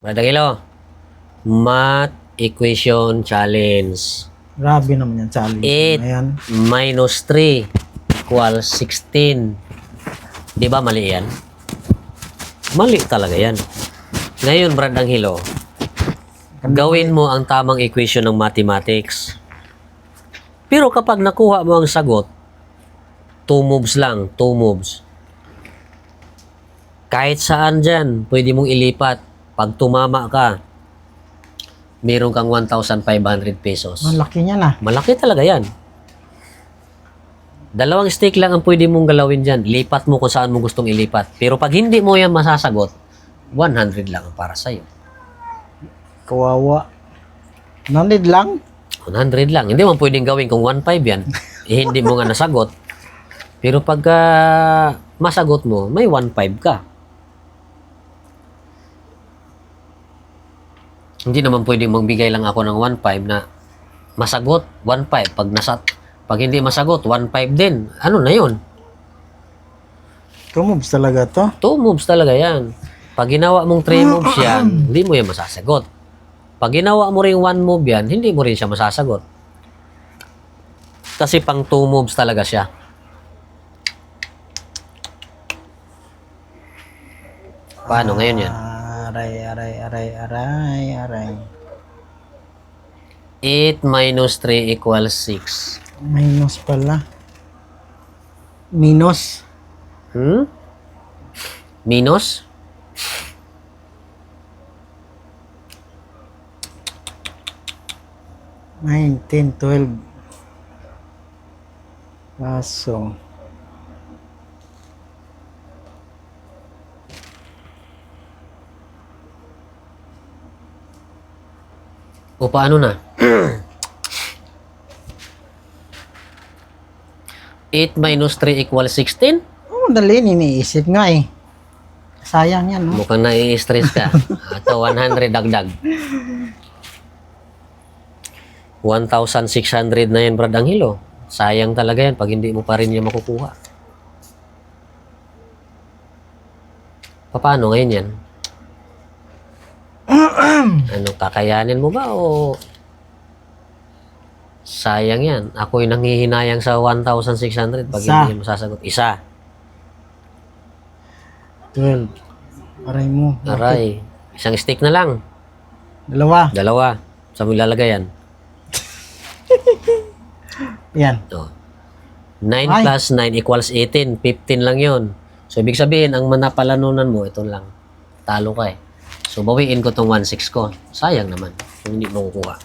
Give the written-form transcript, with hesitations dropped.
Madagilo. Math equation challenge. Grabe naman yan, challenge. 8 Ayan. minus 3 equals 16. Di ba mali yan? Mali talaga yan. Ngayon, Brad Anghelo, gawin mo ang tamang equation ng mathematics. Pero kapag nakuha mo ang sagot, 2 moves lang, 2 moves. Kahit saan dyan, pwede mong ilipat. Pag tumama ka, meron kang 1,500 pesos. Malaki niya na. Malaki talaga yan. 2 stick lang ang pwede mong galawin dyan. Lipat mo kung saan mo gustong ilipat. Pero pag hindi mo yan masasagot, 100 lang ang para sa'yo. Kawawa. Nandid lang. 100 lang. Hindi mo pwedeng gawin kung 1.5 yan. Hindi mo nga nasagot. Pero pagka masagot mo, may 1.5 ka. Hindi naman pwedeng magbigay lang ako ng 1.5 na masagot, 1.5. Pag hindi masagot, 1.5 din. Ano na yun? 2 moves talaga to. 2 moves talaga yan. Pag ginawa mong 3 moves yan, hindi mo yan masasagot. Pag ginawa mo rin 1 move yan, hindi mo rin siya masasagot. Kasi pang 2 moves talaga siya. Paano ngayon yan? Aray. 8 minus 3 equals 6. Minus pala. Minus. Minus? Nine, 10, 12. Kaso. O paano na? 8 minus 3 equals 16? Oh, dali. Iniisip nga eh. Sayang yan, no? Mukhang nai-stress ka. Ito, 100 dagdag. 1,600 na yan, Brad Anghelo. Sayang talaga yan pag hindi mo pa rin yan makukuha. Paano ngayon yan? Ano, kakayanin mo ba o sayang yan? Ako'y nanghihinayang sa 1,600 pag Isa. hindi mo sasagot. Isa. 12. Aray mo. Aray. Isang stick na lang. Dalawa. Dalawa. Saan mo ilalagay yan? Yan. Oh. 9 Ay. plus 9 equals 18. 15 lang yun. So, ibig sabihin, ang manapalanunan mo, ito lang. Talo ka eh. So, bawiin ko tong 1.6 ko. Sayang naman kung hindi mo kukuha.